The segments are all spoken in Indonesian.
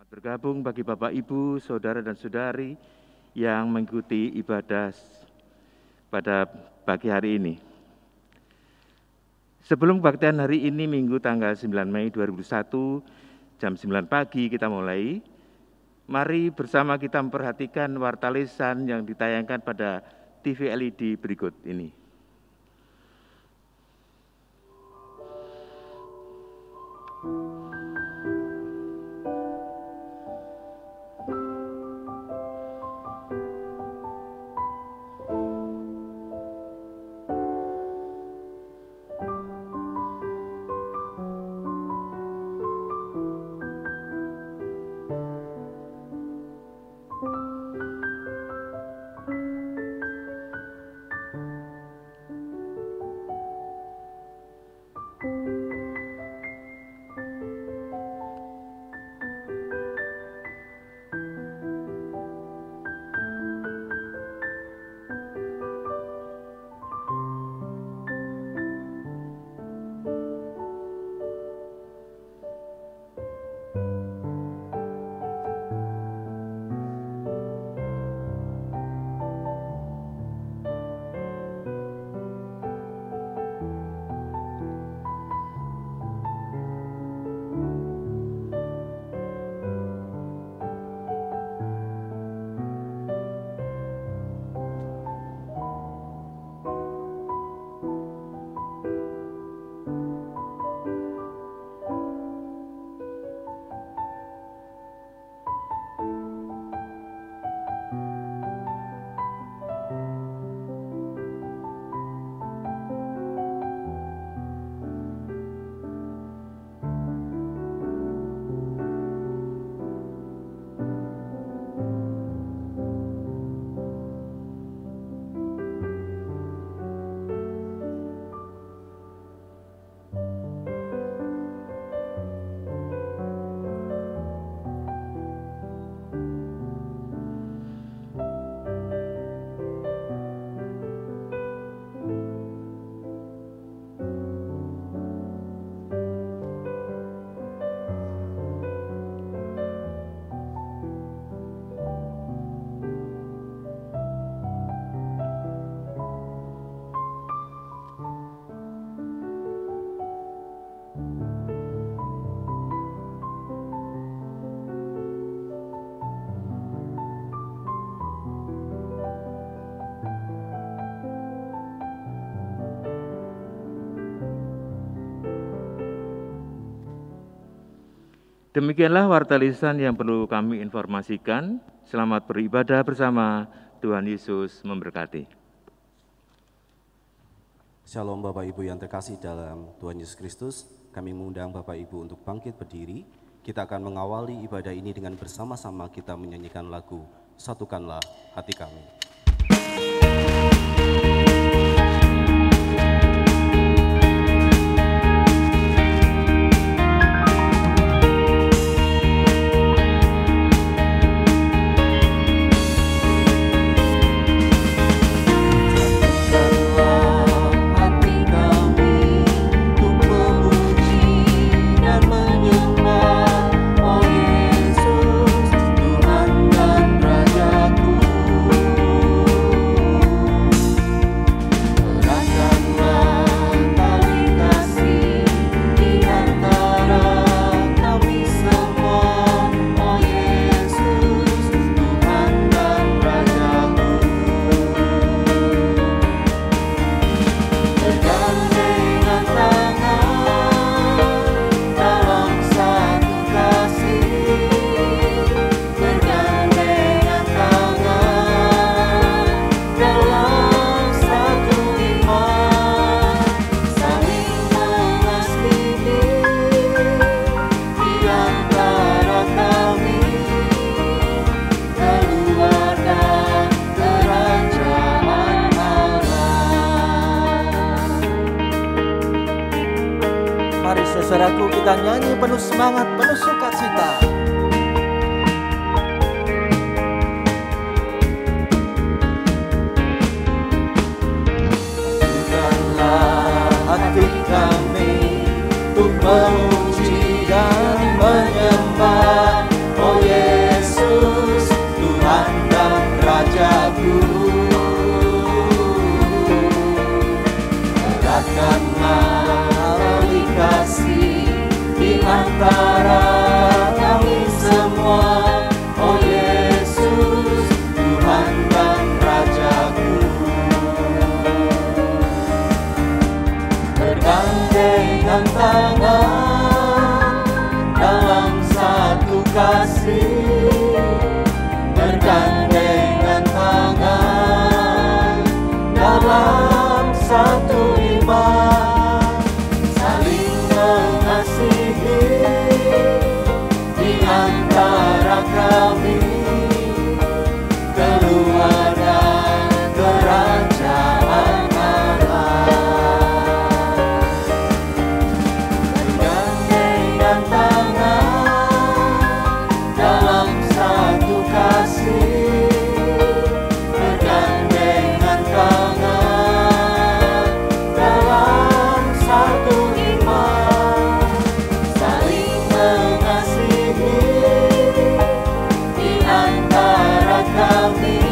Bergabung bagi Bapak, Ibu, Saudara dan Saudari yang mengikuti ibadah pada pagi hari ini. Sebelum kebaktian hari ini, Minggu tanggal 9 Mei 2001, jam 9 pagi kita mulai. Mari bersama kita memperhatikan warta lisan yang ditayangkan pada TV LED berikut ini. Demikianlah warta lisan yang perlu kami informasikan. Selamat beribadah bersama. Tuhan Yesus memberkati. Shalom Bapak Ibu yang terkasih dalam Tuhan Yesus Kristus. Kami mengundang Bapak Ibu untuk bangkit berdiri. Kita akan mengawali ibadah ini dengan bersama-sama kita menyanyikan lagu Satukanlah Hati Kami. Saudaraku, kita nyanyi penuh semangat, penuh sukacita. Bukanlah hati kami untuk memuji dan menyembah, oh kasih, bergandengan tangan dalam satu iman, saling mengasihi di antara kami, keluarga kerajaan Allah. Bergandengan tangan dalam satu kasih, bergandengan tangan dalam satu iman, saling mengasihi di antara kami,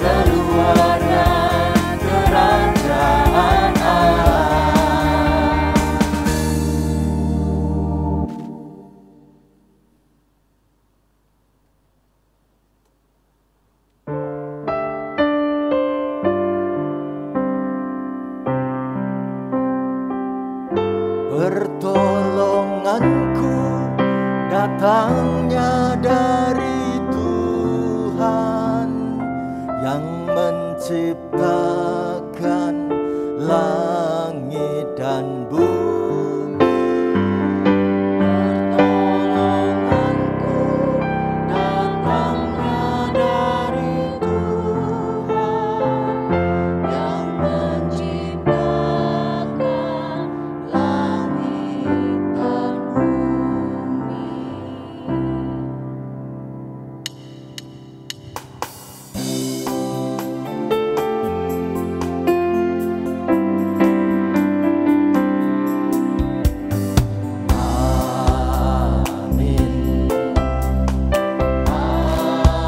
keluarga kerajaan Allah. Pertolonganku datangnya dari Tuhan yang menciptakan langit dan bumi. Pertolonganku datangnya dari Tuhan yang menciptakan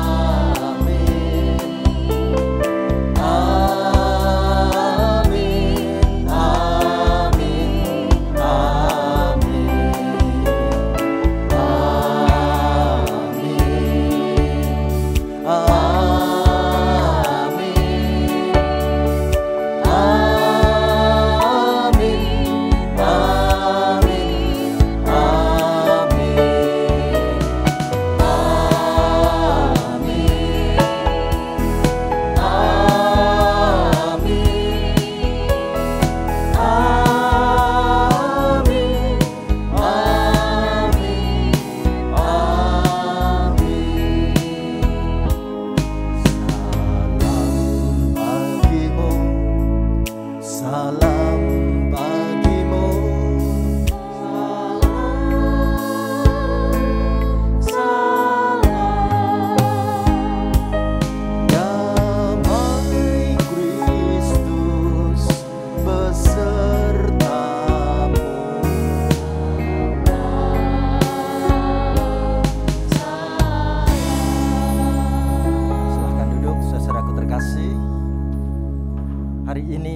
langit dan bumi.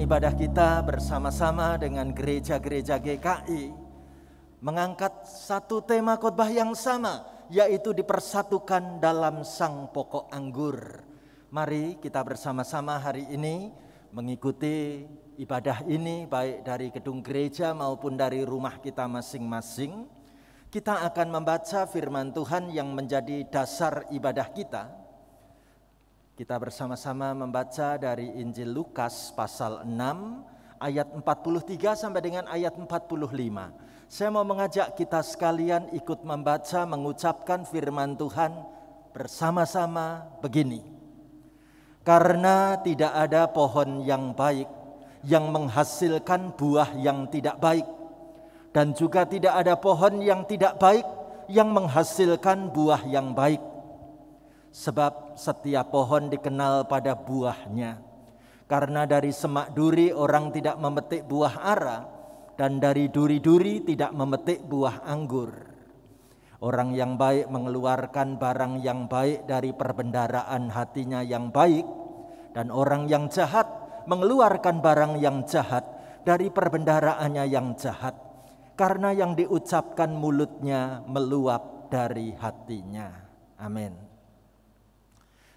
Ibadah kita bersama-sama dengan gereja-gereja GKI mengangkat satu tema khotbah yang sama, yaitu dipersatukan dalam sang pokok anggur. Mari kita bersama-sama hari ini mengikuti ibadah ini baik dari gedung gereja maupun dari rumah kita masing-masing. Kita akan membaca firman Tuhan yang menjadi dasar ibadah kita. Kita bersama-sama membaca dari Injil Lukas pasal 6 ayat 43 sampai dengan ayat 45. Saya mau mengajak kita sekalian ikut membaca, mengucapkan firman Tuhan bersama-sama begini. Karena tidak ada pohon yang baik yang menghasilkan buah yang tidak baik, dan juga tidak ada pohon yang tidak baik yang menghasilkan buah yang baik. Sebab setiap pohon dikenal pada buahnya. Karena dari semak duri orang tidak memetik buah ara, dan dari duri-duri tidak memetik buah anggur. Orang yang baik mengeluarkan barang yang baik dari perbendaharaan hatinya yang baik, dan orang yang jahat mengeluarkan barang yang jahat dari perbendaharaannya yang jahat. Karena yang diucapkan mulutnya meluap dari hatinya. Amin.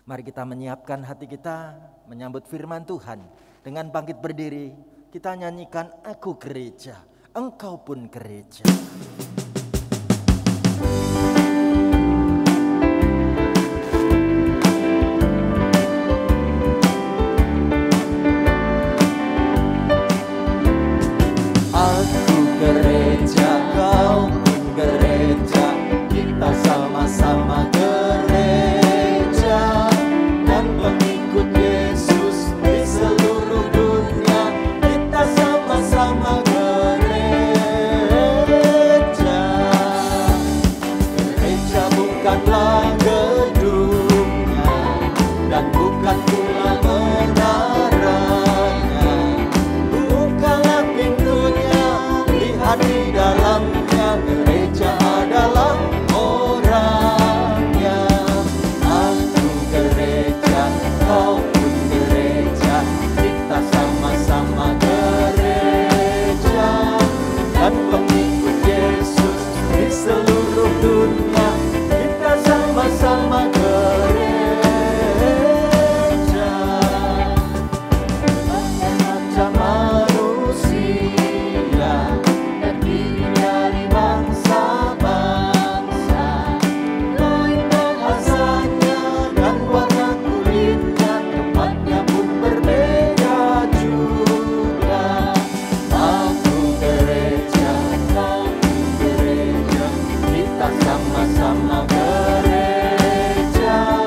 Mari kita menyiapkan hati kita menyambut firman Tuhan. Dengan bangkit berdiri, kita nyanyikan Aku Gereja, Engkau pun Gereja. bukanlah gedungnya, dan bukan pula menaranya. Bukalah pintunya, lihat di dalamnya, gereja adalah orangnya. Aku gereja, kau pun gereja, kita sama-sama gereja, dan pengikut Yesus di seluruh dunia, kita sama-sama gereja. Macam manusia terdiri dari bangsa-bangsa, lain bahasanya dan warna kulitnya, tempatnya pun berbeda juga. Aku gereja, kau gereja, kita sama-sama gereja,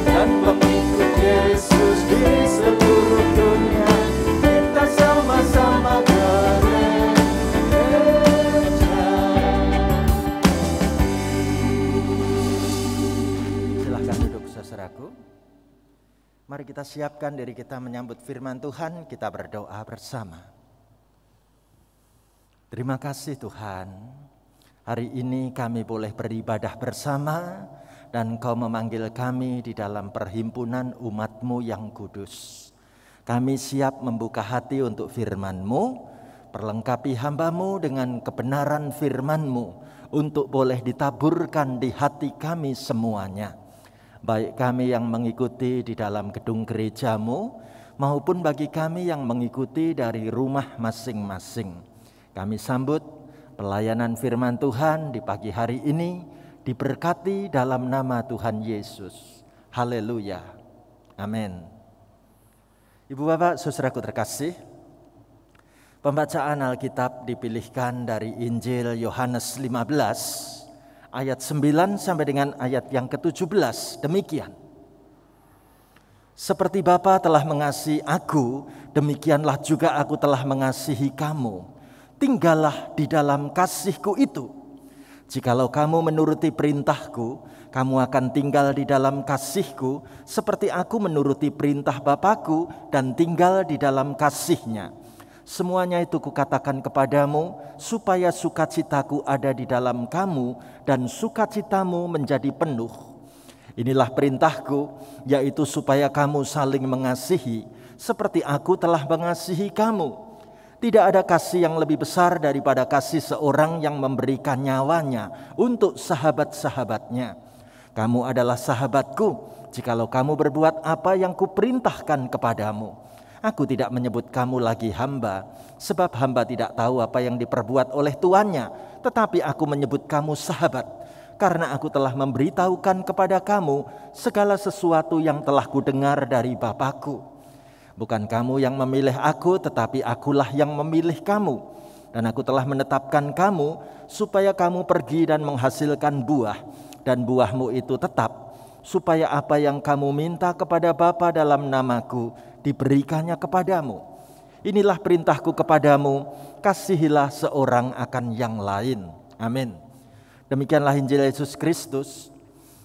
dan pengikut Yesus di seluruh dunia, kita sama-sama gereja. Silahkan duduk saudaraku. Mari kita siapkan diri kita menyambut firman Tuhan, kita berdoa bersama. Terima kasih Tuhan, hari ini kami boleh beribadah bersama dan Kau memanggil kami di dalam perhimpunan umat-Mu yang kudus. Kami siap membuka hati untuk firman-Mu, perlengkapi hamba-Mu dengan kebenaran firman-Mu untuk boleh ditaburkan di hati kami semuanya. Baik kami yang mengikuti di dalam gedung gereja-Mu maupun bagi kami yang mengikuti dari rumah masing-masing. Kami sambut pelayanan firman Tuhan di pagi hari ini, diberkati dalam nama Tuhan Yesus. Haleluya. Amin. Ibu bapak saudaraku terkasih, pembacaan Alkitab dipilihkan dari Injil Yohanes 15 ayat 9 sampai dengan ayat yang ke-17. Demikian. Seperti Bapa telah mengasihi aku, demikianlah juga aku telah mengasihi kamu. Tinggallah di dalam kasih-Ku itu. Jikalau kamu menuruti perintah-Ku, kamu akan tinggal di dalam kasih-Ku, seperti aku menuruti perintah Bapa-Ku dan tinggal di dalam kasih-Nya. Semuanya itu Kukatakan kepadamu, supaya sukacita-Ku ada di dalam kamu dan sukacitamu menjadi penuh. Inilah perintah-Ku, yaitu supaya kamu saling mengasihi, seperti aku telah mengasihi kamu. Tidak ada kasih yang lebih besar daripada kasih seorang yang memberikan nyawanya untuk sahabat-sahabatnya. Kamu adalah sahabatku, jikalau kamu berbuat apa yang Kuperintahkan kepadamu. Aku tidak menyebut kamu lagi hamba, sebab hamba tidak tahu apa yang diperbuat oleh tuannya. Tetapi aku menyebut kamu sahabat, karena aku telah memberitahukan kepada kamu segala sesuatu yang telah Kudengar dari Bapa-Ku. Bukan kamu yang memilih aku, tetapi akulah yang memilih kamu. Dan aku telah menetapkan kamu, supaya kamu pergi dan menghasilkan buah, dan buahmu itu tetap, supaya apa yang kamu minta kepada Bapa dalam namaku, diberikannya kepadamu. Inilah perintahku kepadamu, kasihilah seorang akan yang lain. Amin. Demikianlah Injil Yesus Kristus.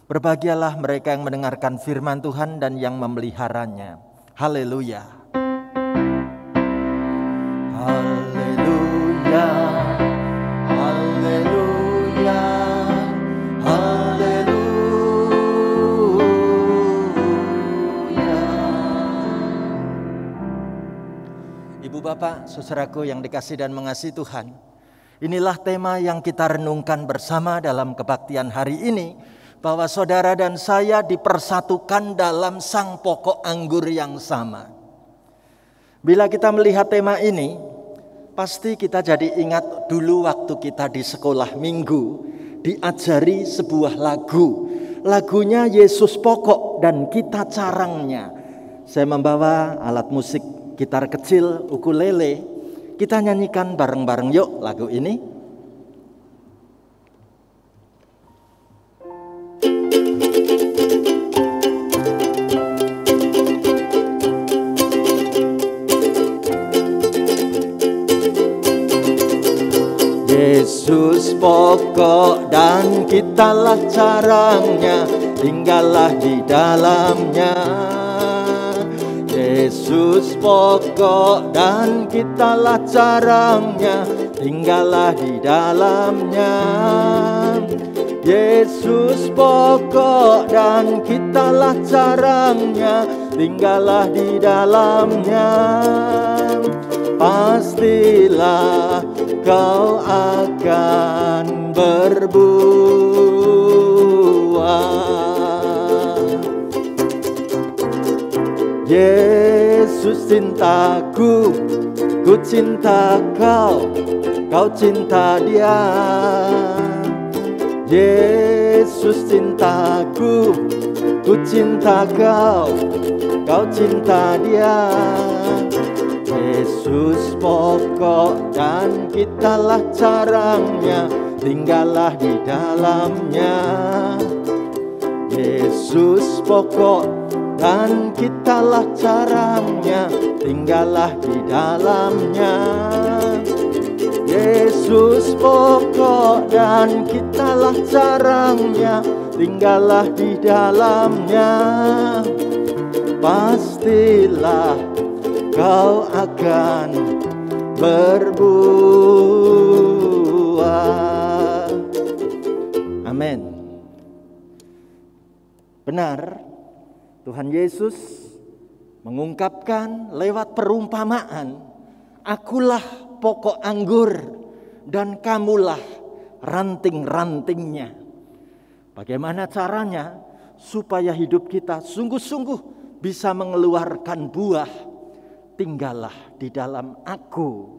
Berbahagialah mereka yang mendengarkan firman Tuhan dan yang memeliharanya. Haleluya. Haleluya. Haleluya. Haleluya. Ibu bapak, saudaraku yang dikasihi dan mengasihi Tuhan, inilah tema yang kita renungkan bersama dalam kebaktian hari ini, bahwa saudara dan saya dipersatukan dalam sang pokok anggur yang sama. Bila kita melihat tema ini, pasti kita jadi ingat dulu waktu kita di sekolah minggu, diajari sebuah lagu. Lagunya Yesus pokok dan kita carangnya. Saya membawa alat musik gitar kecil, ukulele. Kita nyanyikan bareng-bareng yuk lagu ini. Yesus pokok dan kitalah carangnya, tinggallah di dalamnya. Yesus pokok dan kitalah carangnya, tinggallah di dalamnya. Yesus pokok dan kitalah carangnya, tinggallah di dalamnya. Pastilah kau akan berbuah. Yesus cintaku, ku cinta kau, kau cinta Dia. Yesus cintaku, ku cinta kau, kau cinta Dia. Yesus pokok dan kitalah carangnya, tinggallah di dalamnya. Yesus pokok dan kitalah carangnya, tinggallah di dalamnya. Yesus pokok dan kitalah carangnya, tinggallah di dalamnya. Pastilah kau akan berbuah. Amin. Benar, Tuhan Yesus mengungkapkan lewat perumpamaan, akulah pokok anggur dan kamulah ranting-rantingnya. Bagaimana caranya supaya hidup kita sungguh-sungguh bisa mengeluarkan buah? Tinggallah di dalam aku.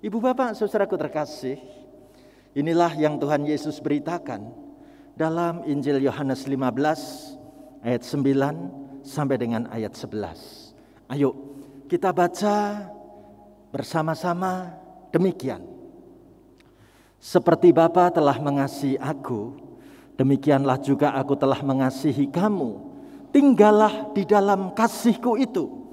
Ibu bapak saudaraku terkasih, inilah yang Tuhan Yesus beritakan dalam Injil Yohanes 15 ayat 9 sampai dengan ayat 11. Ayo kita baca bersama-sama demikian. Seperti Bapa telah mengasihi aku, demikianlah juga aku telah mengasihi kamu. Tinggallah di dalam kasihku itu.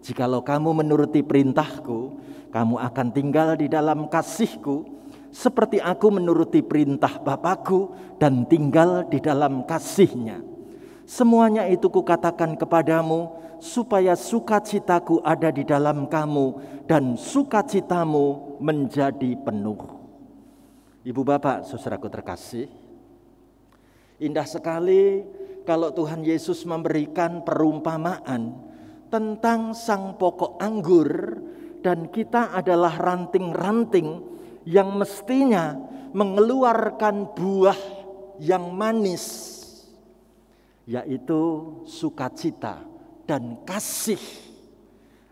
Jikalau kamu menuruti perintahku, kamu akan tinggal di dalam kasihku, seperti aku menuruti perintah Bapakku dan tinggal di dalam kasihnya. Semuanya itu kukatakan kepadamu, supaya sukacitaku ada di dalam kamu, dan sukacitamu menjadi penuh. Ibu bapak, saudaraku terkasih, indah sekali kalau Tuhan Yesus memberikan perumpamaan tentang sang pokok anggur, dan kita adalah ranting-ranting yang mestinya mengeluarkan buah yang manis, yaitu sukacita dan kasih.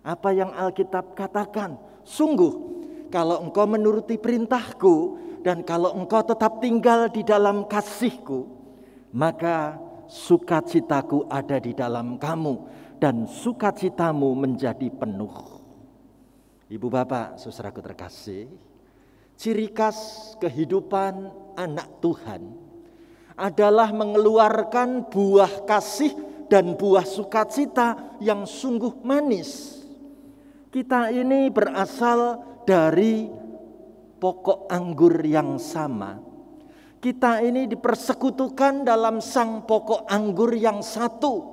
Apa yang Alkitab katakan? Sungguh, kalau engkau menuruti perintahku dan kalau engkau tetap tinggal di dalam kasihku, maka sukacitaku ada di dalam kamu dan sukacitamu menjadi penuh. Ibu bapak, saudaraku terkasih, ciri khas kehidupan anak Tuhan adalah mengeluarkan buah kasih dan buah sukacita yang sungguh manis. Kita ini berasal dari pokok anggur yang sama. Kita ini dipersekutukan dalam sang pokok anggur yang satu.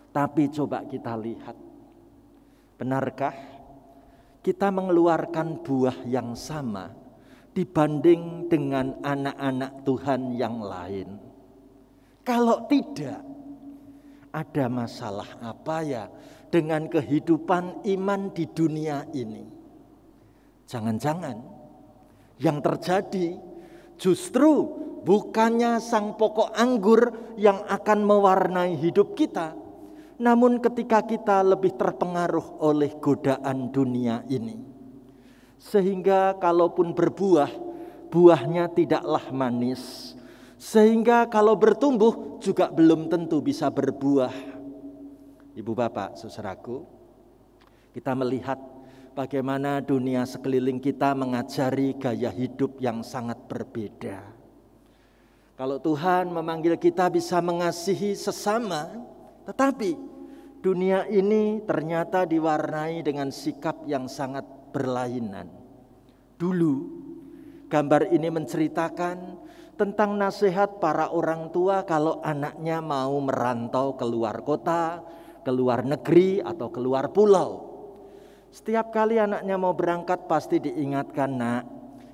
Tapi coba kita lihat, benarkah kita mengeluarkan buah yang sama dibanding dengan anak-anak Tuhan yang lain? Kalau tidak, ada masalah apa ya dengan kehidupan iman di dunia ini? Jangan-jangan yang terjadi justru bukannya sang pokok anggur yang akan mewarnai hidup kita, namun ketika kita lebih terpengaruh oleh godaan dunia ini. Sehingga kalaupun berbuah, buahnya tidaklah manis. Sehingga kalau bertumbuh juga belum tentu bisa berbuah. Ibu bapak, saudaraku, kita melihat bagaimana dunia sekeliling kita mengajari gaya hidup yang sangat berbeda. Kalau Tuhan memanggil kita bisa mengasihi sesama, tetapi dunia ini ternyata diwarnai dengan sikap yang sangat berlainan. Dulu Gambar ini menceritakan tentang nasihat para orang tua kalau anaknya mau merantau keluar kota, keluar negeri, atau keluar pulau. Setiap kali anaknya mau berangkat pasti diingatkan, nak,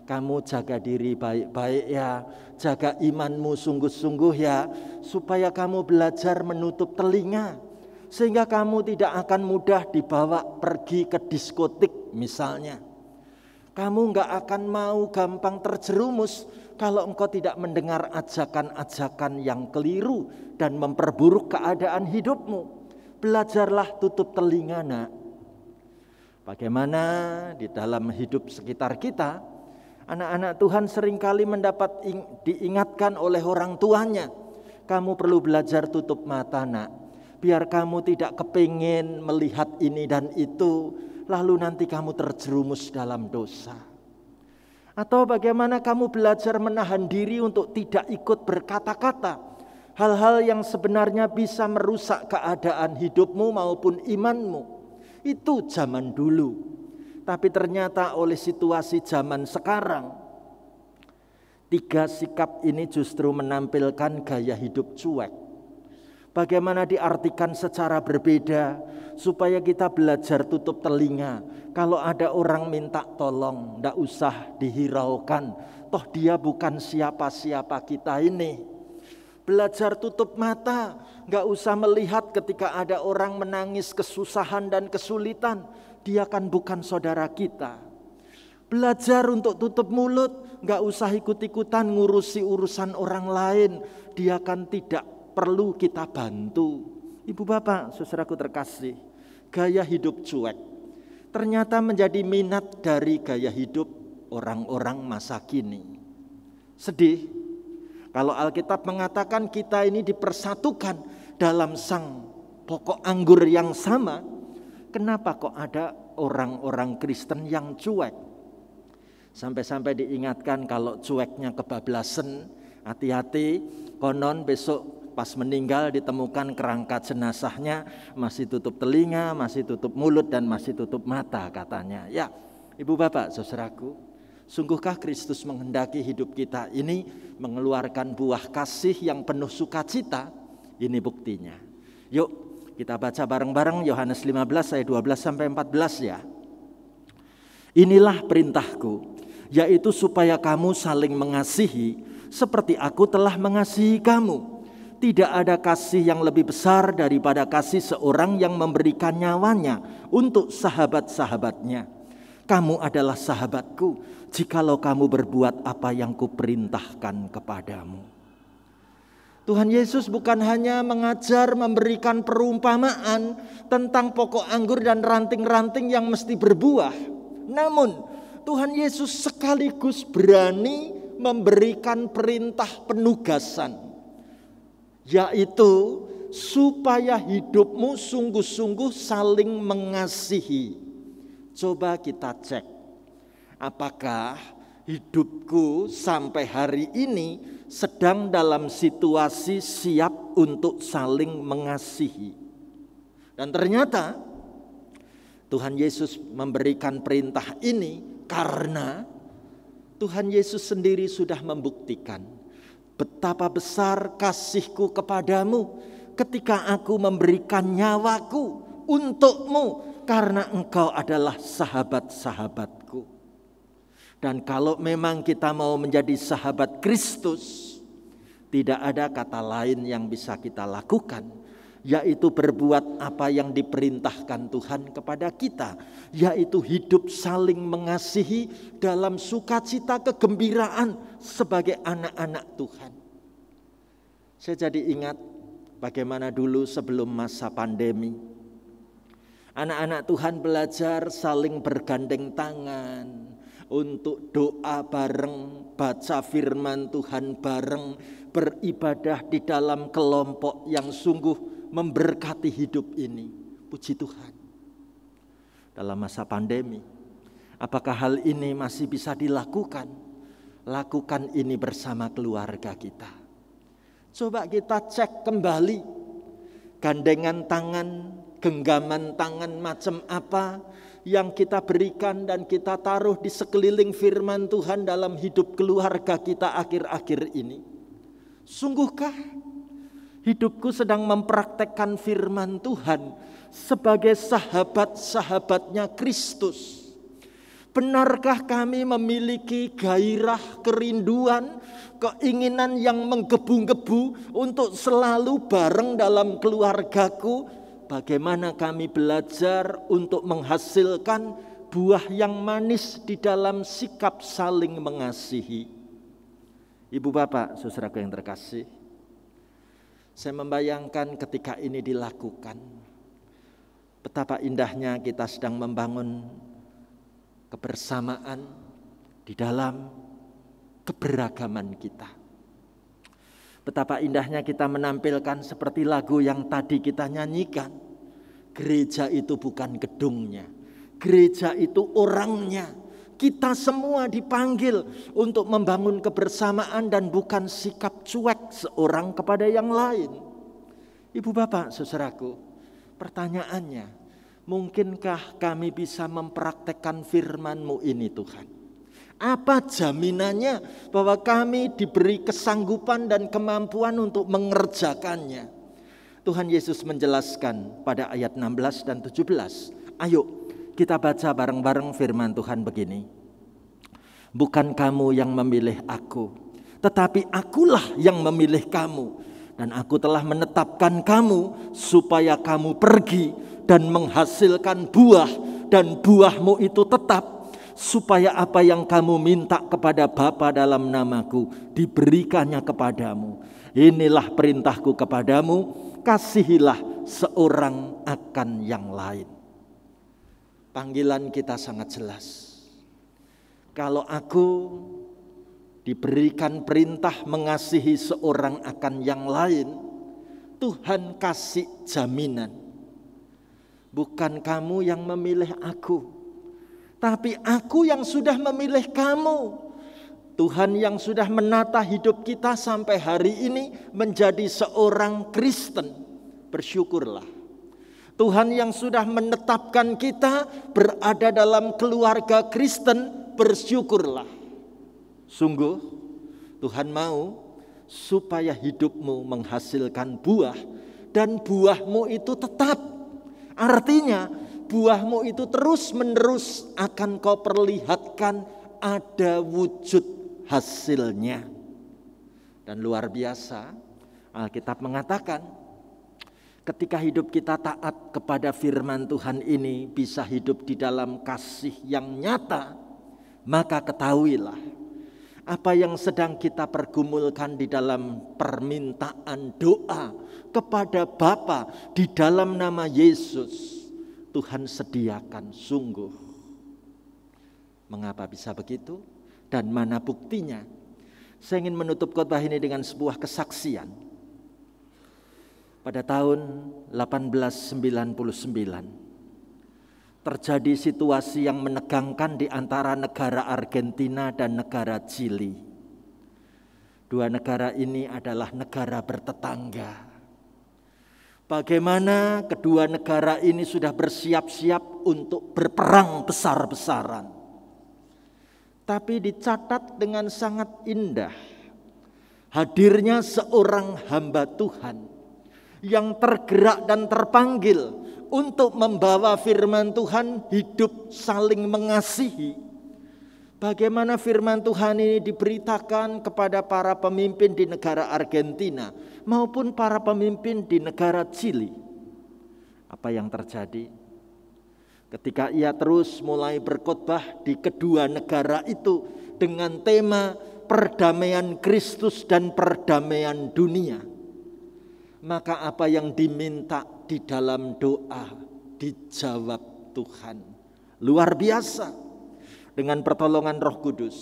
kamu jaga diri baik-baik ya, jaga imanmu sungguh-sungguh ya, supaya kamu belajar menutup telinga, sehingga kamu tidak akan mudah dibawa pergi ke diskotik misalnya. Kamu gak akan mau gampang terjerumus kalau engkau tidak mendengar ajakan-ajakan yang keliru dan memperburuk keadaan hidupmu. Belajarlah tutup telinga, nak. Bagaimana di dalam hidup sekitar kita, anak-anak Tuhan seringkali mendapat diingatkan oleh orang tuanya, kamu perlu belajar tutup mata, nak, biar kamu tidak kepingin melihat ini dan itu, lalu nanti kamu terjerumus dalam dosa. Atau bagaimana kamu belajar menahan diri untuk tidak ikut berkata-kata hal-hal yang sebenarnya bisa merusak keadaan hidupmu maupun imanmu. Itu zaman dulu. Tapi ternyata oleh situasi zaman sekarang, 3 sikap ini justru menampilkan gaya hidup cuek. Bagaimana diartikan secara berbeda supaya kita belajar tutup telinga. Kalau ada orang minta tolong, tidak usah dihiraukan. Toh dia bukan siapa-siapa kita ini. Belajar tutup mata, nggak usah melihat ketika ada orang menangis kesusahan dan kesulitan. Dia kan bukan saudara kita. Belajar untuk tutup mulut, nggak usah ikut-ikutan ngurusi urusan orang lain. Dia kan tidak perlu kita bantu. Ibu bapak, saudaraku terkasih, gaya hidup cuek ternyata menjadi minat dari gaya hidup orang-orang masa kini. Sedih kalau Alkitab mengatakan kita ini dipersatukan dalam sang pokok anggur yang sama. Kenapa kok ada orang-orang Kristen yang cuek? Sampai-sampai diingatkan kalau cueknya kebablasan, hati-hati, konon besok pas meninggal ditemukan kerangka jenazahnya masih tutup telinga, masih tutup mulut, dan masih tutup mata katanya. Ya, ibu bapak, saudaraku, sungguhkah Kristus menghendaki hidup kita ini mengeluarkan buah kasih yang penuh sukacita? Ini buktinya. Yuk kita baca bareng-bareng Yohanes 15 ayat 12-14 ya. Inilah perintahku, yaitu supaya kamu saling mengasihi seperti aku telah mengasihi kamu. Tidak ada kasih yang lebih besar daripada kasih seorang yang memberikan nyawanya untuk sahabat-sahabatnya. Kamu adalah sahabatku jikalau kamu berbuat apa yang kuperintahkan kepadamu. Tuhan Yesus bukan hanya mengajar memberikan perumpamaan tentang pokok anggur dan ranting-ranting yang mesti berbuah. Namun Tuhan Yesus sekaligus berani memberikan perintah penugasan, yaitu supaya hidupmu sungguh-sungguh saling mengasihi. Coba kita cek, apakah hidupku sampai hari ini sedang dalam situasi siap untuk saling mengasihi. Dan ternyata Tuhan Yesus memberikan perintah ini karena Tuhan Yesus sendiri sudah membuktikan betapa besar kasihku kepadamu ketika aku memberikan nyawaku untukmu karena engkau adalah sahabat-sahabatku. Dan kalau memang kita mau menjadi sahabat Kristus, tidak ada kata lain yang bisa kita lakukan, yaitu berbuat apa yang diperintahkan Tuhan kepada kita, yaitu hidup saling mengasihi dalam sukacita kegembiraan sebagai anak-anak Tuhan. Saya jadi ingat bagaimana dulu sebelum masa pandemi, anak-anak Tuhan belajar saling bergandeng tangan untuk doa bareng, baca firman Tuhan bareng, beribadah di dalam kelompok yang sungguh memberkati hidup ini. Puji Tuhan. Dalam masa pandemi, apakah hal ini masih bisa dilakukan? Lakukan ini bersama keluarga kita. Coba kita cek kembali gandengan tangan genggaman tangan macam apa yang kita berikan dan kita taruh di sekeliling firman Tuhan dalam hidup keluarga kita akhir-akhir ini? Sungguhkah hidupku sedang mempraktekkan firman Tuhan sebagai sahabat-sahabatnya Kristus? Benarkah kami memiliki gairah, kerinduan, keinginan yang menggebu-gebu untuk selalu bareng dalam keluargaku? Bagaimana kami belajar untuk menghasilkan buah yang manis di dalam sikap saling mengasihi? Ibu bapak, saudaraku yang terkasih, saya membayangkan ketika ini dilakukan, betapa indahnya kita sedang membangun kebersamaan di dalam keberagaman kita. Betapa indahnya kita menampilkan seperti lagu yang tadi kita nyanyikan. Gereja itu bukan gedungnya, gereja itu orangnya. Kita semua dipanggil untuk membangun kebersamaan dan bukan sikap cuek seorang kepada yang lain. Ibu bapak, saudaraku, pertanyaannya, mungkinkah kami bisa mempraktekkan firman-Mu ini Tuhan? Apa jaminannya bahwa kami diberi kesanggupan dan kemampuan untuk mengerjakannya? Tuhan Yesus menjelaskan pada ayat 16 dan 17. Ayo kita baca bareng-bareng firman Tuhan begini. Bukan kamu yang memilih aku, tetapi akulah yang memilih kamu. Dan aku telah menetapkan kamu supaya kamu pergi dan menghasilkan buah, dan buahmu itu tetap, supaya apa yang kamu minta kepada Bapa dalam namaku diberikannya kepadamu. Inilah perintahku kepadamu, kasihilah seorang akan yang lain. Panggilan kita sangat jelas. Kalau aku diberikan perintah mengasihi seorang akan yang lain, Tuhan kasih jaminan. Bukan kamu yang memilih aku, tapi aku yang sudah memilih kamu. Tuhan yang sudah menata hidup kita sampai hari ini menjadi seorang Kristen. Bersyukurlah. Tuhan yang sudah menetapkan kita berada dalam keluarga Kristen. Bersyukurlah. Sungguh Tuhan mau supaya hidupmu menghasilkan buah, dan buahmu itu tetap. Artinya buahmu itu terus-menerus akan kau perlihatkan ada wujud hasilnya. Dan luar biasa, Alkitab mengatakan ketika hidup kita taat kepada firman Tuhan ini bisa hidup di dalam kasih yang nyata, maka ketahuilah apa yang sedang kita pergumulkan di dalam permintaan doa kepada Bapa di dalam nama Yesus, Tuhan sediakan sungguh. Mengapa bisa begitu? Dan mana buktinya? Saya ingin menutup khotbah ini dengan sebuah kesaksian. Pada tahun 1899 terjadi situasi yang menegangkan di antara negara Argentina dan negara Chili. Dua negara ini adalah negara bertetangga. Bagaimana kedua negara ini sudah bersiap-siap untuk berperang besar-besaran. Tapi dicatat dengan sangat indah hadirnya seorang hamba Tuhan yang tergerak dan terpanggil untuk membawa firman Tuhan, hidup saling mengasihi. Bagaimana firman Tuhan ini diberitakan kepada para pemimpin di negara Argentina maupun para pemimpin di negara Chili. Apa yang terjadi? Ketika ia terus mulai berkhotbah di kedua negara itu dengan tema perdamaian Kristus dan perdamaian dunia, maka apa yang diminta di dalam doa dijawab Tuhan. Luar biasa. Dengan pertolongan Roh Kudus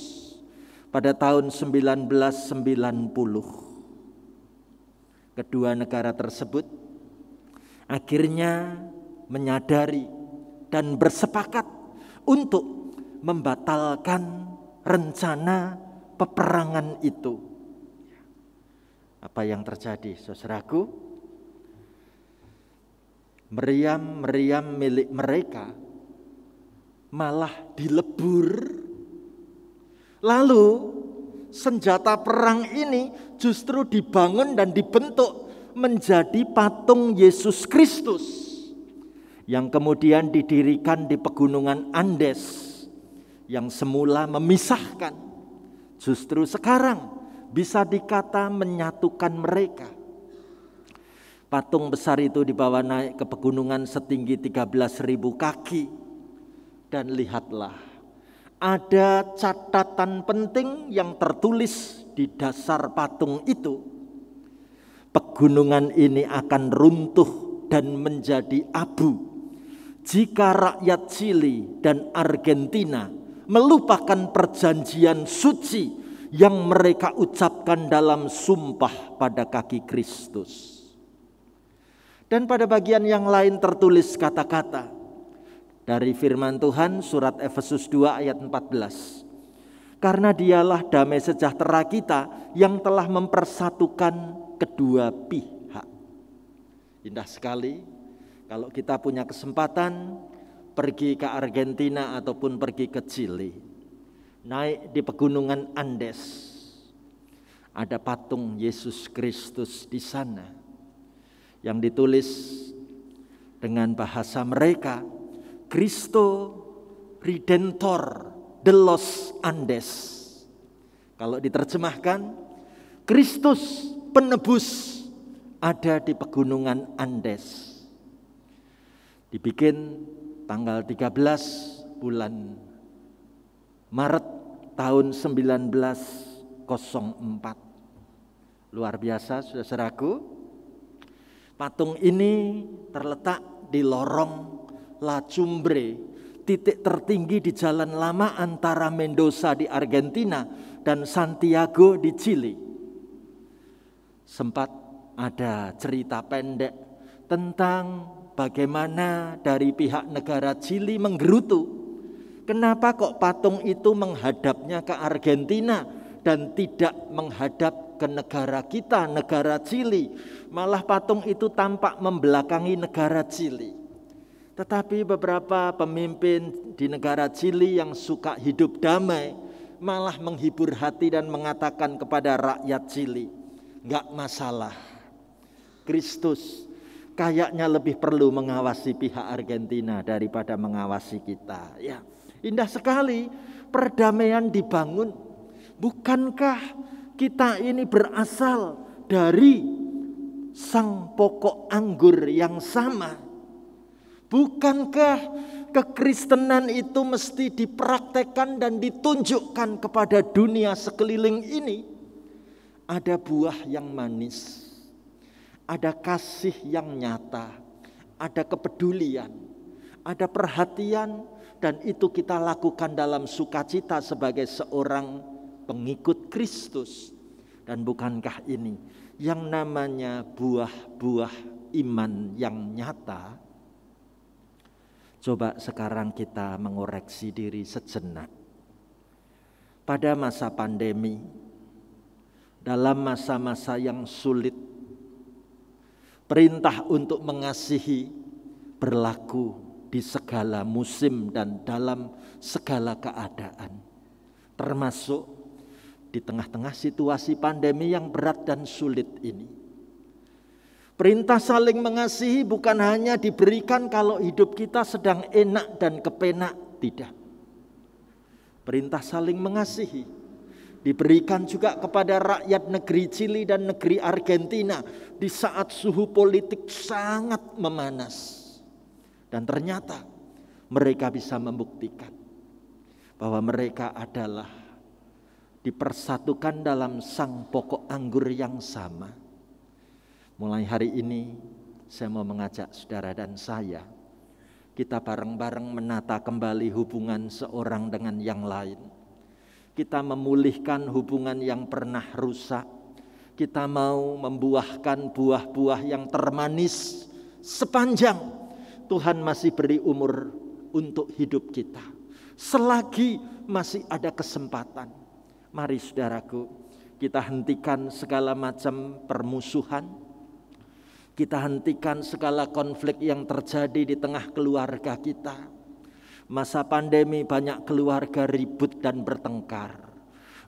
pada tahun 1990 kedua negara tersebut akhirnya menyadari dan bersepakat untuk membatalkan rencana peperangan itu. Apa yang terjadi, saudaraku? meriam-meriam milik mereka malah dilebur. Lalu senjata perang ini justru dibangun dan dibentuk menjadi patung Yesus Kristus yang kemudian didirikan di pegunungan Andes yang semula memisahkan, justru sekarang bisa dikata menyatukan mereka. Patung besar itu dibawa naik ke pegunungan setinggi 13.000 kaki. Dan lihatlah, ada catatan penting yang tertulis di dasar patung itu. Pegunungan ini akan runtuh dan menjadi abu jika rakyat Chili dan Argentina melupakan perjanjian suci yang mereka ucapkan dalam sumpah pada kaki Kristus. Dan pada bagian yang lain tertulis kata-kata dari firman Tuhan surat Efesus 2 ayat 14. Karena dialah damai sejahtera kita yang telah mempersatukan kedua pihak. Indah sekali kalau kita punya kesempatan pergi ke Argentina ataupun pergi ke Chili. Naik di pegunungan Andes. Ada patung Yesus Kristus di sana. Yang ditulis dengan bahasa mereka, Cristo Redentor de los Andes. Kalau diterjemahkan, Kristus penebus ada di pegunungan Andes. Dibikin tanggal 13 bulan Maret tahun 1904. Luar biasa, saudaraku. Patung ini terletak di lorong La Cumbre, titik tertinggi di Jalan Lama antara Mendoza di Argentina dan Santiago di Chili. Sempat ada cerita pendek tentang bagaimana dari pihak negara Chili menggerutu. Kenapa kok patung itu menghadapnya ke Argentina dan tidak menghadap ke negara kita, negara Chili. Malah patung itu tampak membelakangi negara Chili. Tetapi beberapa pemimpin di negara Chili yang suka hidup damai malah menghibur hati dan mengatakan kepada rakyat Chili, enggak masalah. Kristus kayaknya lebih perlu mengawasi pihak Argentina daripada mengawasi kita. Ya, indah sekali perdamaian dibangun. Bukankah kita ini berasal dari sang pokok anggur yang sama? Bukankah kekristenan itu mesti dipraktekkan dan ditunjukkan kepada dunia sekeliling ini? Ada buah yang manis, ada kasih yang nyata, ada kepedulian, ada perhatian, dan itu kita lakukan dalam sukacita sebagai seorang pengikut Kristus. Dan bukankah ini yang namanya buah-buah iman yang nyata? Coba sekarang kita mengoreksi diri sejenak. Pada masa pandemi, dalam masa-masa yang sulit, perintah untuk mengasihi berlaku di segala musim dan dalam segala keadaan. Termasuk di tengah-tengah situasi pandemi yang berat dan sulit ini. Perintah saling mengasihi bukan hanya diberikan kalau hidup kita sedang enak dan kepenak, tidak. Perintah saling mengasihi diberikan juga kepada rakyat negeri Chili dan negeri Argentina di saat suhu politik sangat memanas. Dan ternyata mereka bisa membuktikan bahwa mereka adalah dipersatukan dalam sang pokok anggur yang sama. Mulai hari ini saya mau mengajak saudara dan saya, kita bareng-bareng menata kembali hubungan seorang dengan yang lain. Kita memulihkan hubungan yang pernah rusak. Kita mau membuahkan buah-buah yang termanis sepanjang Tuhan masih beri umur untuk hidup kita. Selagi masih ada kesempatan, mari saudaraku, kita hentikan segala macam permusuhan, Kita hentikan segala konflik yang terjadi di tengah keluarga kita. Masa pandemi banyak keluarga ribut dan bertengkar.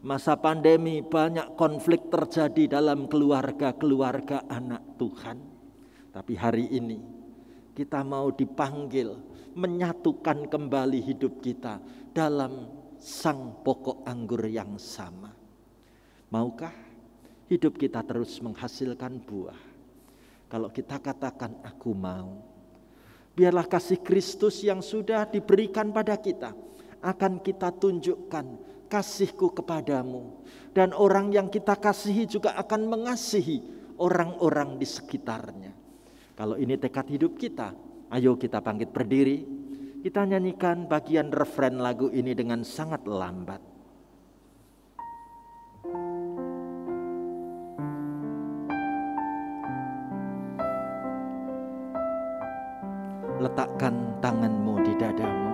Masa pandemi banyak konflik terjadi dalam keluarga-keluarga anak Tuhan. Tapi hari ini kita mau dipanggil menyatukan kembali hidup kita dalam sang pokok anggur yang sama. Maukah hidup kita terus menghasilkan buah? Kalau kita katakan aku mau, biarlah kasih Kristus yang sudah diberikan pada kita akan kita tunjukkan, kasihku kepadamu. Dan orang yang kita kasihi juga akan mengasihi orang-orang di sekitarnya. Kalau ini tekad hidup kita, ayo kita bangkit berdiri. Kita nyanyikan bagian refren lagu ini dengan sangat lambat. Letakkan tanganmu di dadamu.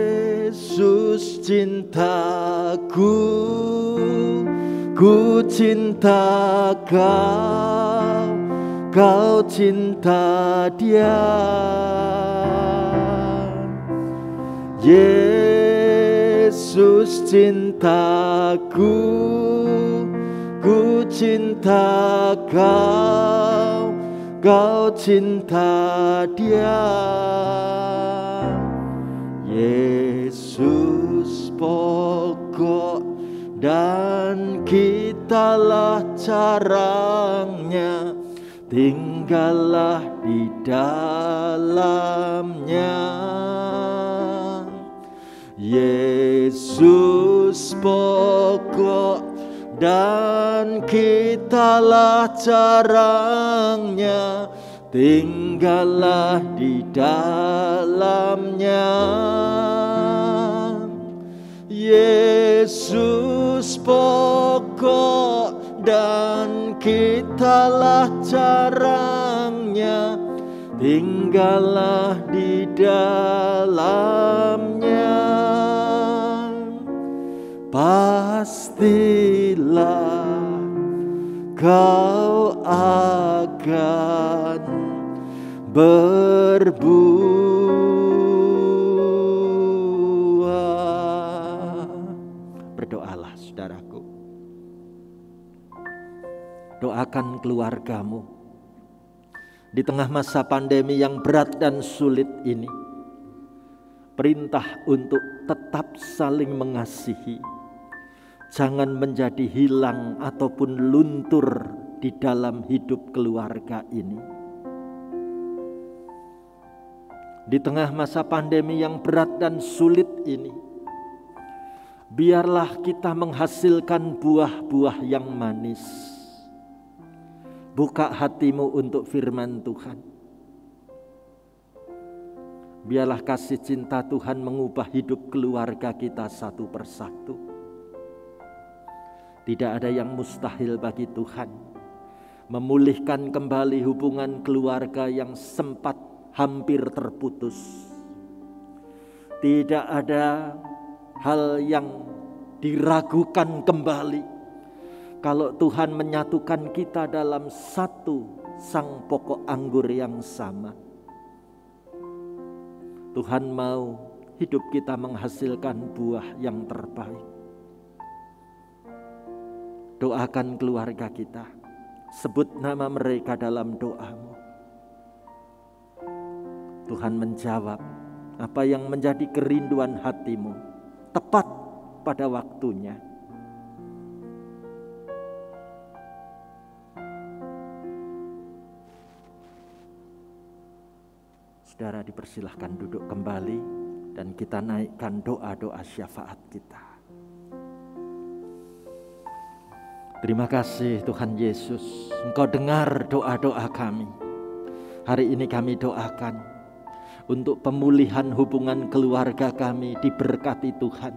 Yesus cintaku, ku cinta kau, kau cinta dia. Yesus cintaku, ku cinta kau, kau cinta dia. Yesus pokok dan kitalah carangnya, tinggallah di dalamnya. Yesus pokok dan kitalah carangnya, tinggallah di dalamnya. Yesus pokok dan kitalah carangnya, tinggallah di dalamnya. Pastilah kau akan berbuah. Berdoalah saudaraku. Doakan keluargamu di tengah masa pandemi yang berat dan sulit ini. Perintah untuk tetap saling mengasihi, jangan menjadi hilang ataupun luntur di dalam hidup keluarga ini. Di tengah masa pandemi yang berat dan sulit ini, biarlah kita menghasilkan buah-buah yang manis. Buka hatimu untuk firman Tuhan. Biarlah kasih cinta Tuhan mengubah hidup keluarga kita satu persatu. Tidak ada yang mustahil bagi Tuhan. Memulihkan kembali hubungan keluarga yang sempat hampir terputus. Tidak ada hal yang diragukan kembali. Kalau Tuhan menyatukan kita dalam satu sang pokok anggur yang sama. Tuhan mau hidup kita menghasilkan buah yang terbaik. Doakan keluarga kita. Sebut nama mereka dalam doamu. Tuhan menjawab apa yang menjadi kerinduan hatimu. Tepat pada waktunya. Saudara dipersilahkan duduk kembali dan kita naikkan doa-doa syafaat kita. Terima kasih Tuhan Yesus, Engkau dengar doa-doa kami. Hari ini kami doakan untuk pemulihan hubungan keluarga kami diberkati Tuhan.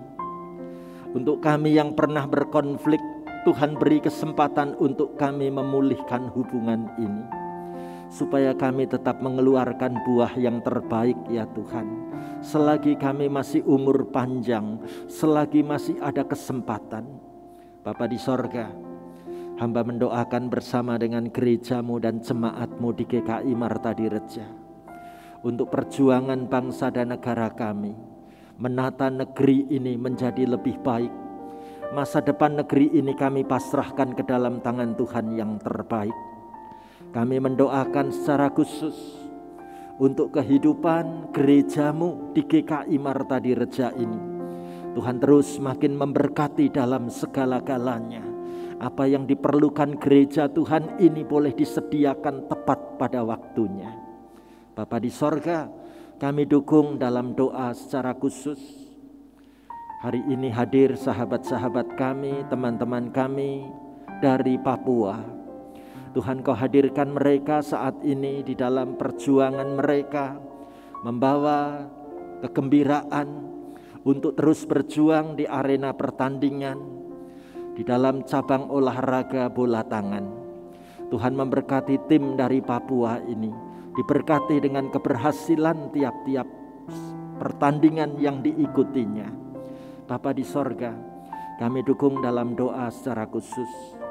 Untuk kami yang pernah berkonflik, Tuhan beri kesempatan untuk kami memulihkan hubungan ini. supaya kami tetap mengeluarkan buah yang terbaik ya Tuhan. Selagi kami masih umur panjang, selagi masih ada kesempatan. Bapa di sorga, hamba mendoakan bersama dengan gerejamu dan jemaatmu di GKI Martadireja untuk perjuangan bangsa dan negara kami, menata negeri ini menjadi lebih baik. Masa depan negeri ini kami pasrahkan ke dalam tangan Tuhan yang terbaik. Kami mendoakan secara khusus untuk kehidupan gerejamu di GKI Martadireja ini. Tuhan terus makin memberkati dalam segala-galanya. Apa yang diperlukan gereja Tuhan ini boleh disediakan tepat pada waktunya. Bapa di sorga, kami dukung dalam doa secara khusus. Hari ini hadir sahabat-sahabat kami, teman-teman kami dari Papua. Tuhan, Kau hadirkan mereka saat ini di dalam perjuangan mereka, membawa kegembiraan untuk terus berjuang di arena pertandingan, di dalam cabang olahraga bola tangan. Tuhan memberkati tim dari Papua ini, diberkati dengan keberhasilan tiap-tiap pertandingan yang diikutinya. Bapa di sorga, kami dukung dalam doa secara khusus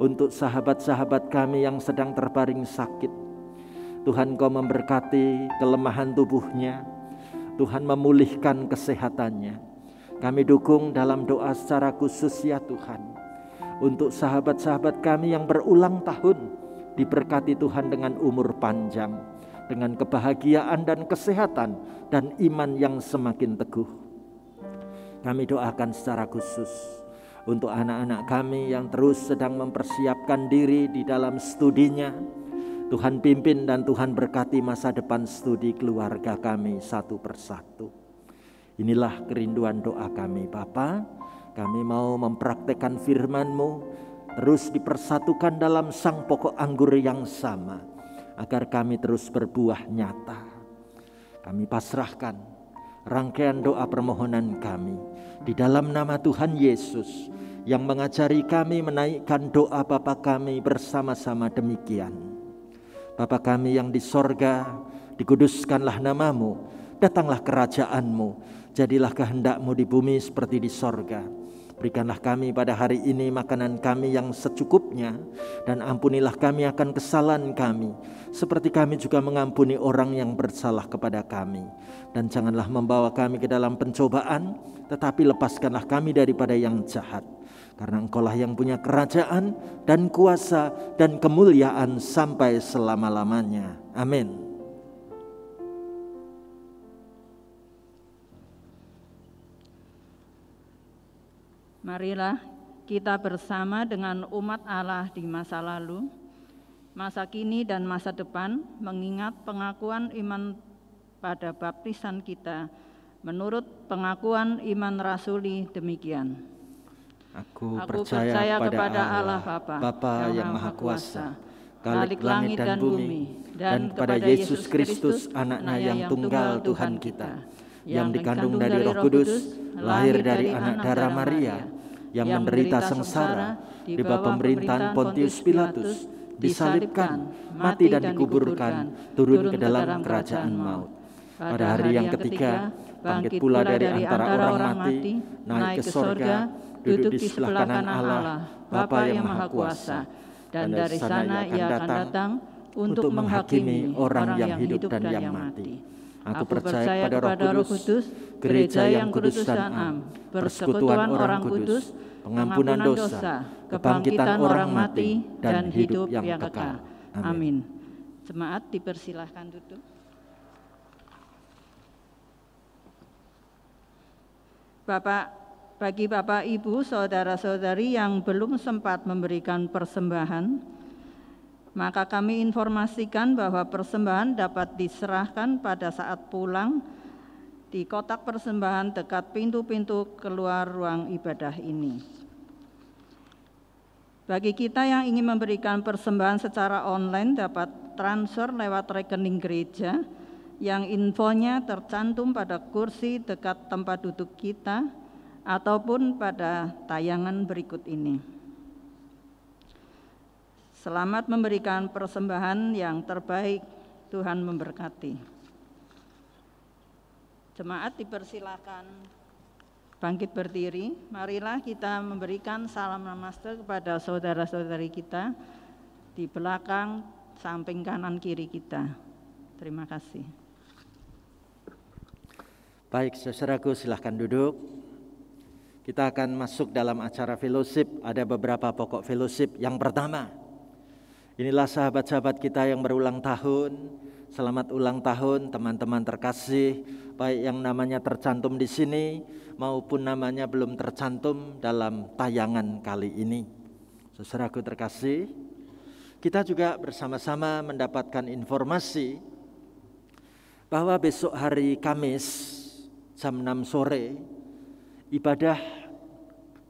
untuk sahabat-sahabat kami yang sedang terbaring sakit. Tuhan, Kau memberkati kelemahan tubuhnya, Tuhan memulihkan kesehatannya. Kami dukung dalam doa secara khusus ya Tuhan, untuk sahabat-sahabat kami yang berulang tahun, diberkati Tuhan dengan umur panjang, dengan kebahagiaan dan kesehatan, dan iman yang semakin teguh. Kami doakan secara khusus untuk anak-anak kami yang terus sedang mempersiapkan diri di dalam studinya. Tuhan pimpin dan Tuhan berkati masa depan studi keluarga kami satu persatu. Inilah kerinduan doa kami Bapa. Kami mau mempraktekkan firman-Mu, terus dipersatukan dalam sang pokok anggur yang sama, agar kami terus berbuah nyata. Kami pasrahkan rangkaian doa permohonan kami di dalam nama Tuhan Yesus yang mengajari kami menaikkan doa Bapa kami bersama-sama demikian. Bapa kami yang di sorga, dikuduskanlah nama-Mu, datanglah kerajaan-Mu, jadilah kehendak-Mu di bumi seperti di sorga. Berikanlah kami pada hari ini makanan kami yang secukupnya, dan ampunilah kami akan kesalahan kami, seperti kami juga mengampuni orang yang bersalah kepada kami. Dan janganlah membawa kami ke dalam pencobaan, tetapi lepaskanlah kami daripada yang jahat. Karena Engkaulah yang punya kerajaan dan kuasa dan kemuliaan sampai selama-lamanya. Amin. Marilah kita bersama dengan umat Allah di masa lalu, masa kini dan masa depan mengingat pengakuan iman pada baptisan kita menurut pengakuan iman rasuli demikian. Aku percaya kepada Allah Bapa yang Maha Kuasa, Khalik langit dan bumi, dan kepada Yesus Kristus anaknya yang tunggal Tuhan kita, yang dikandung dari Roh Kudus, lahir dari anak darah Maria, yang menderita sengsara di bawah pemerintahan Pontius Pilatus, disalibkan, mati dan dikuburkan, turun ke dalam kerajaan maut. Pada hari yang ketiga, bangkit pula dari antara orang mati, naik ke sorga, duduk di sebelah kanan Allah, Bapa yang Maha Kuasa, dan dari sana Ia akan datang untuk menghakimi orang yang hidup dan yang mati. Aku percaya kepada Roh Kudus, gereja yang kudus dan am, persekutuan orang kudus, pengampunan dosa, kebangkitan orang mati, dan hidup yang kekal. Amin. Jemaat dipersilahkan duduk. Bagi Bapak, Ibu, saudara-saudari yang belum sempat memberikan persembahan, maka kami informasikan bahwa persembahan dapat diserahkan pada saat pulang di kotak persembahan dekat pintu-pintu keluar ruang ibadah ini. Bagi kita yang ingin memberikan persembahan secara online dapat transfer lewat rekening gereja yang infonya tercantum pada kursi dekat tempat duduk kita ataupun pada tayangan berikut ini. Selamat memberikan persembahan yang terbaik. Tuhan memberkati. Jemaat dipersilakan bangkit berdiri. Marilah kita memberikan salam namaste kepada saudara-saudari kita di belakang, samping kanan kiri kita. Terima kasih. Baik, saudaraku, silahkan duduk. Kita akan masuk dalam acara fellowship. Ada beberapa pokok fellowship. Yang pertama, inilah sahabat-sahabat kita yang berulang tahun. Selamat ulang tahun teman-teman terkasih, baik yang namanya tercantum di sini maupun namanya belum tercantum dalam tayangan kali ini. Saudaraku terkasih, kita juga bersama-sama mendapatkan informasi bahwa besok hari Kamis jam 6 sore ibadah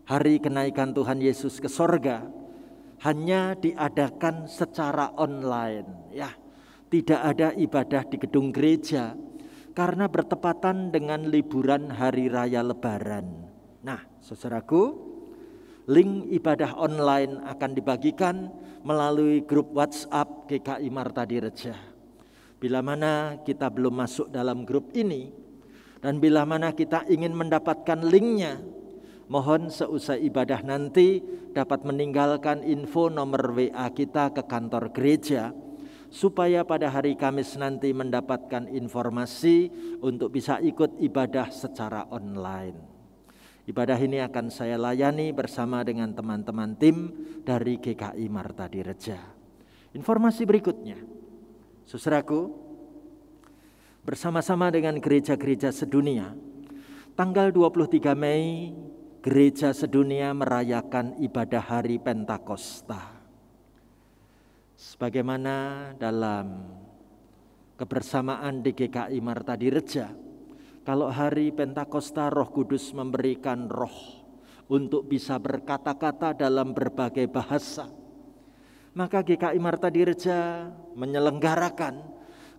hari kenaikan Tuhan Yesus ke sorga hanya diadakan secara online, ya. Tidak ada ibadah di gedung gereja karena bertepatan dengan liburan hari raya Lebaran. Nah, saudaraku, link ibadah online akan dibagikan melalui grup WhatsApp GKI Marta Direja. Bila mana kita belum masuk dalam grup ini dan bila mana kita ingin mendapatkan linknya, mohon seusai ibadah nanti dapat meninggalkan info nomor WA kita ke kantor gereja, supaya pada hari Kamis nanti mendapatkan informasi untuk bisa ikut ibadah secara online. Ibadah ini akan saya layani bersama dengan teman-teman tim dari GKI Marta Direja. Informasi berikutnya, saudaraku, bersama-sama dengan gereja-gereja sedunia, tanggal 23 Mei, gereja sedunia merayakan ibadah hari Pentakosta. Sebagaimana dalam kebersamaan di GKI Marta Direja, kalau hari Pentakosta Roh Kudus memberikan roh untuk bisa berkata-kata dalam berbagai bahasa, maka GKI Marta Direja menyelenggarakan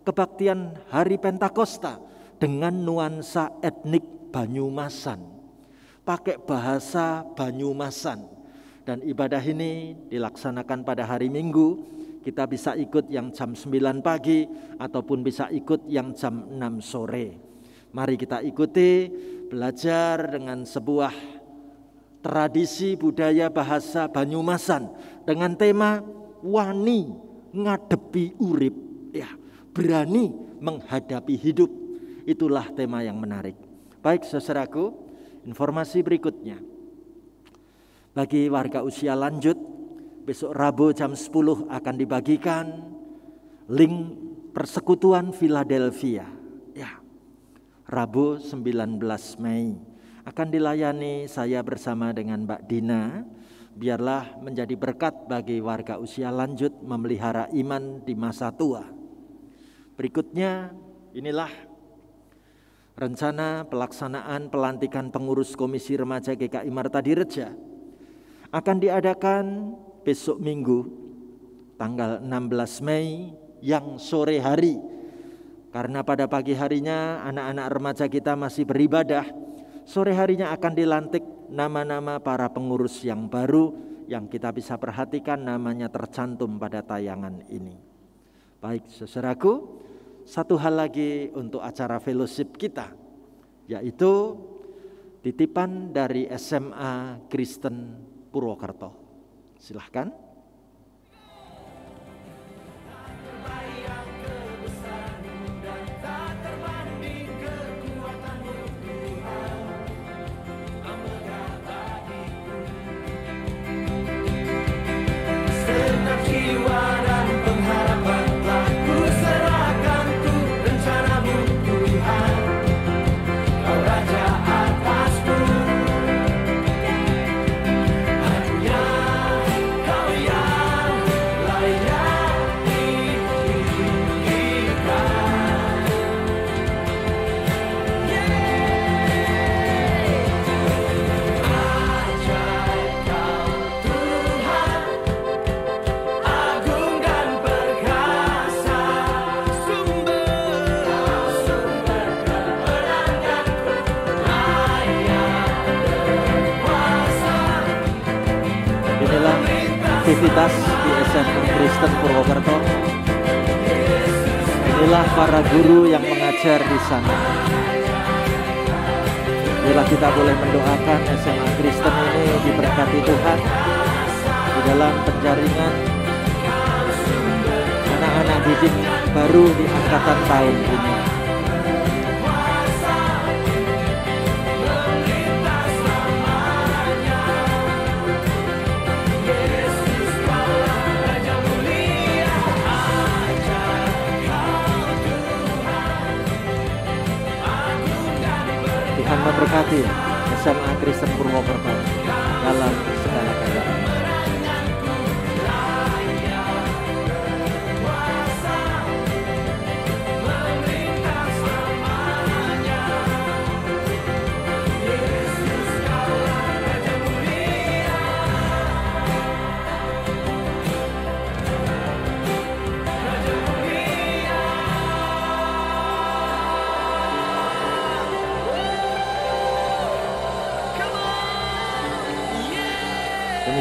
kebaktian hari Pentakosta dengan nuansa etnik Banyumasan, pakai bahasa Banyumasan, dan ibadah ini dilaksanakan pada hari Minggu. Kita bisa ikut yang jam 9 pagi ataupun bisa ikut yang jam 6 sore. Mari kita ikuti, belajar dengan sebuah tradisi budaya bahasa Banyumasan dengan tema wani ngadepi urip, ya, berani menghadapi hidup. Itulah tema yang menarik. Baik, saudaraku, informasi berikutnya. Bagi warga usia lanjut, besok Rabu jam 10 akan dibagikan link Persekutuan Philadelphia. Ya, Rabu 19 Mei akan dilayani saya bersama dengan Mbak Dina. Biarlah menjadi berkat bagi warga usia lanjut memelihara iman di masa tua. Berikutnya, inilah rencana pelaksanaan pelantikan pengurus Komisi Remaja GKI Marta Direja. Akan diadakan besok Minggu tanggal 16 Mei yang sore hari. Karena pada pagi harinya anak-anak remaja kita masih beribadah, sore harinya akan dilantik nama-nama para pengurus yang baru yang kita bisa perhatikan namanya tercantum pada tayangan ini. Baik, saudaraku, satu hal lagi untuk acara fellowship kita, yaitu titipan dari SMA Kristen Purwokerto. Silahkan. Aktivitas di SMA Kristen Purwokerto. Inilah para guru yang mengajar di sana. Bila kita boleh mendoakan SMA Kristen ini diberkati Tuhan di dalam penjaringan anak-anak didik baru di angkatan tahun ini. Tuhan memberkati SMA Kristen Purwokerto dalam segala keadaan.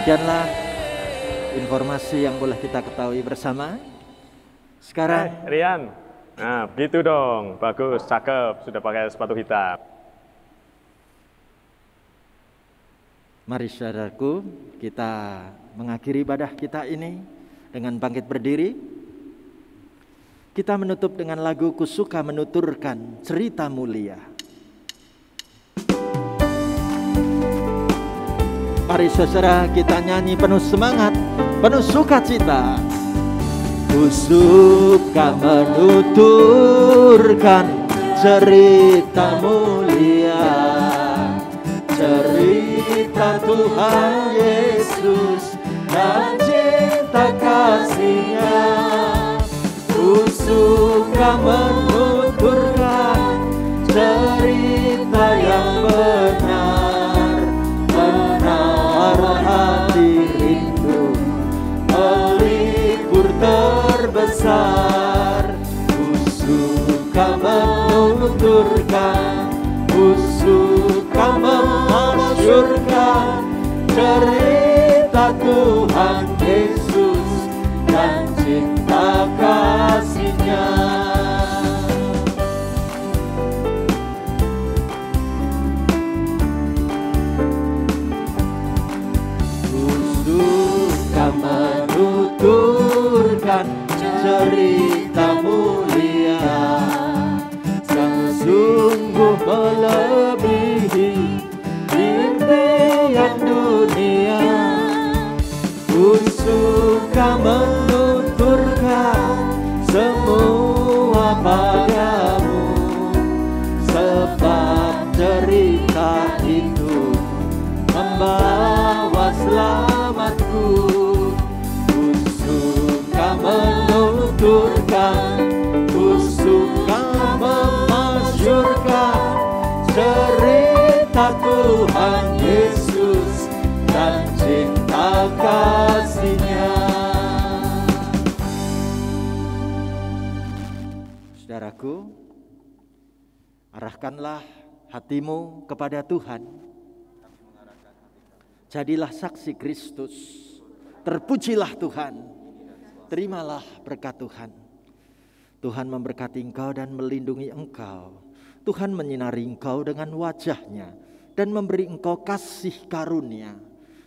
Demikianlah informasi yang boleh kita ketahui bersama. Sekarang Rian, nah begitu dong, bagus, cakep, sudah pakai sepatu hitam. Mari saudaraku, kita mengakhiri ibadah kita ini dengan bangkit berdiri. Kita menutup dengan lagu Kusuka Menuturkan Cerita Mulia. Mari saudara kita nyanyi penuh semangat, penuh sukacita. Ku suka menuturkan cerita mulia, cerita Tuhan Yesus dan cinta kasih-Nya. Ku suka menuturkan cerita yang benar, hati rindu melipur terbesar. Ku suka menuturkan, ku suka memasyurkan cerita Tuhan Yesus dan cinta kasih-Nya. Menuturkan cerita mulia yang sungguh melebihi impian dunia. Ku suka menuturkan semua padamu, sebab cerita itu membawa selamatku. Menuturkan, ku suka memasyurkan cerita Tuhan Yesus dan cinta kasih-Nya. Saudaraku, arahkanlah hatimu kepada Tuhan. Jadilah saksi Kristus. Terpujilah Tuhan. Terimalah berkat Tuhan. Tuhan memberkati engkau dan melindungi engkau. Tuhan menyinari engkau dengan wajah-Nya dan memberi engkau kasih karunia.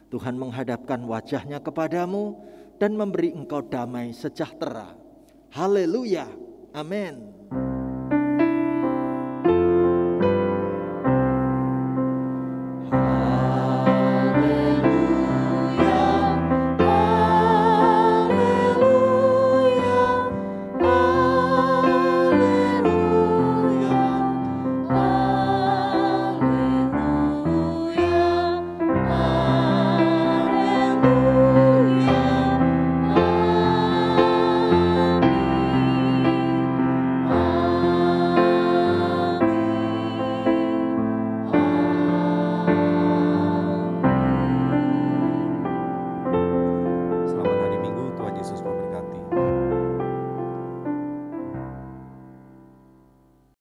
Tuhan menghadapkan wajah-Nya kepadamu dan memberi engkau damai sejahtera. Haleluya. Amin.